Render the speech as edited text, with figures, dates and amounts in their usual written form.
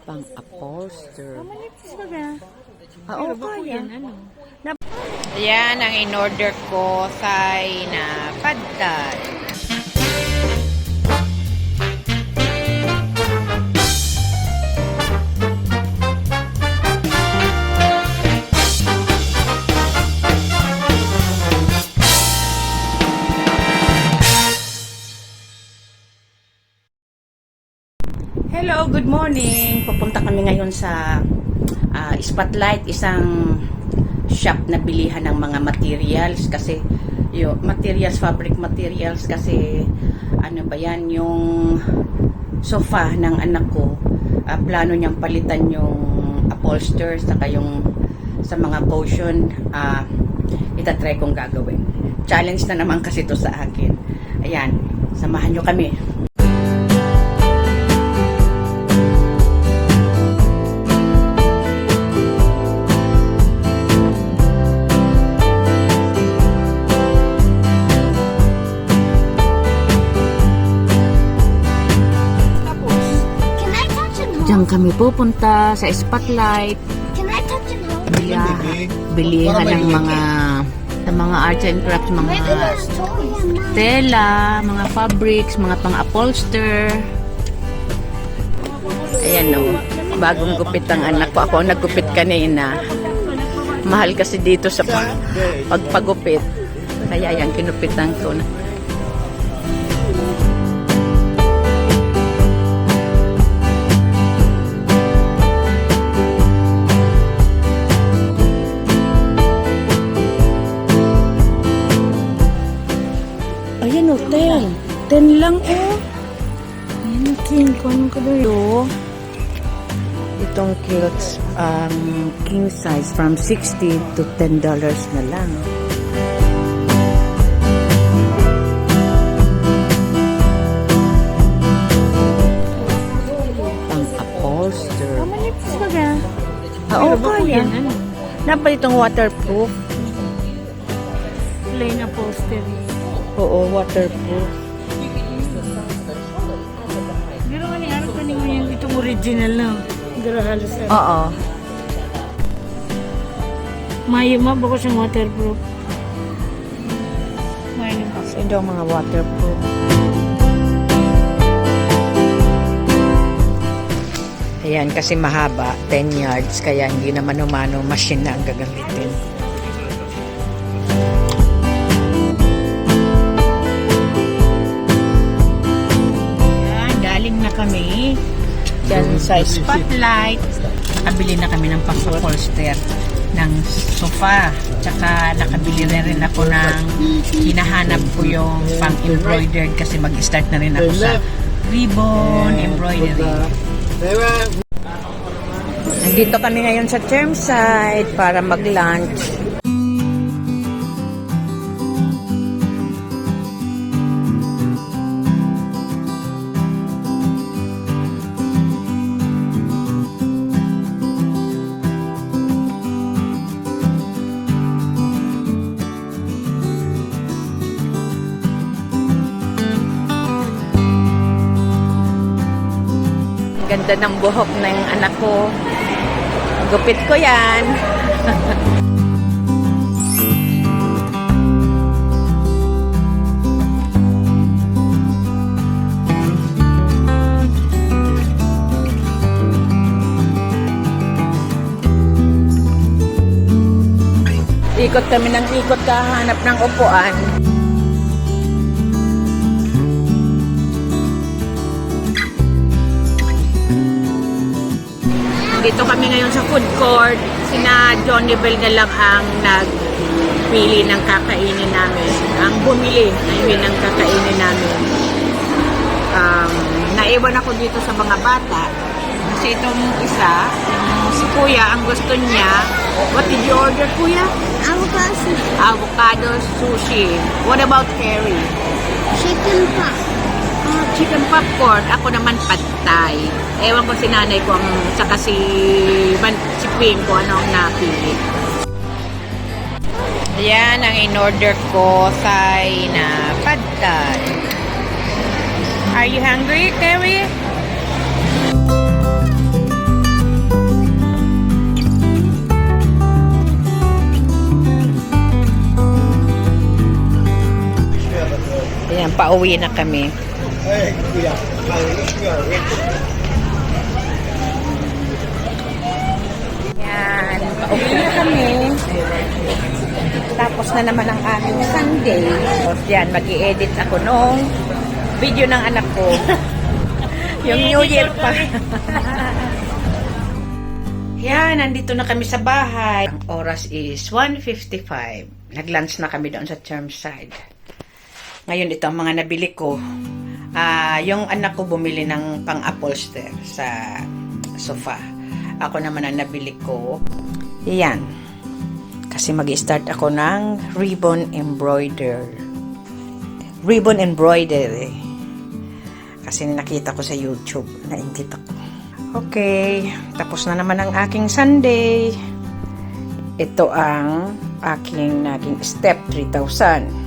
Pang-upholster. Oo, kaya. Ayan, ang in-order ko ay na pad thai. Hello, good morning. Pupunta kami ngayon sa Spotlight, isang shop na bilihan ng mga materials kasi fabric materials kasi ano ba yan, yung sofa ng anak ko, plano niyang palitan yung upholster saka yung sa mga cushion, itatry kong gagawin. Challenge na naman kasi to sa akin. Ayan, samahan nyo kami. Diyan kami pupunta sa Spotlight. Bilihan ng mga arts and crafts, mga tela, mga fabrics, mga pang-upholster. Ayan o, bagong gupit ang anak ko. Ako naggupit kanina. Mahal kasi dito sa pagpagupit. Kaya yan, kinupitan ko na. Ayan o, 10. 10 lang o. Ayan o, 10. Kung anong kadulo. Itong kilts, king size, from $60 to $10 na lang. Pang-upholster. Oo, kaya. Dapat itong waterproof. Plain upholstery. Oo, waterproof. Pero ano ka yung itong original na. Pero halos na. Oo. Mayo bako siyang waterproof. Mayo ba? So, ito ang mga waterproof. Ayan, kasi mahaba, 10 yards, kaya hindi naman umano machine na ang gagamitin. Kami dyan sa Spotlight, nakabili na kami ng pang-upholster ng sofa, tsaka nakabili na rin ako ng hinahanap ko yung pang-embroidered kasi mag-start na rin ako sa ribbon embroidery. Nandito kami ngayon sa Chermside para mag-lunch. Ganda ng buhok ng anak ko. Gupit ko yan. Ikot kami ng ikot kahanap ng upuan. Dito kami ngayon sa food court. Sina Johnny Bell na lang ang nagpili ng kakainin namin. Ang bumili, ng kakainin namin. Naiwan ako dito sa mga bata. Kasi itong isa, si Kuya, ang gusto niya. What did you order, Kuya? Avocado sushi. Avocado sushi. What about Carrie? Chicken pop. Chicken popcorn. Ako naman pad thai. Ewan ko si nanay ko saka si Ping ko ano ang napili. Ayan ang in-order ko ay na pad thai. Are you hungry, Carrie? Pauwi na kami. Yan, pauwi na kami. Tapos na naman ang aming Sunday. Tapos yan, mag-i-edit ako nung video ng anak ko. Yung New Year pa. Yan, nandito na kami sa bahay. Ang oras is 1:55. Nag-lunch na kami doon sa Chermside. Ngayon, ito ang mga nabili ko. Yung anak ko bumili ng pang-upholster sa sofa. Ako naman ang nabili ko. Yan. Kasi mag-start ako ng ribbon embroidery. Kasi nakita ko sa YouTube. Nainggit ako. Okay. Tapos na naman ang aking Sunday. Ito ang aking naging step 3,000.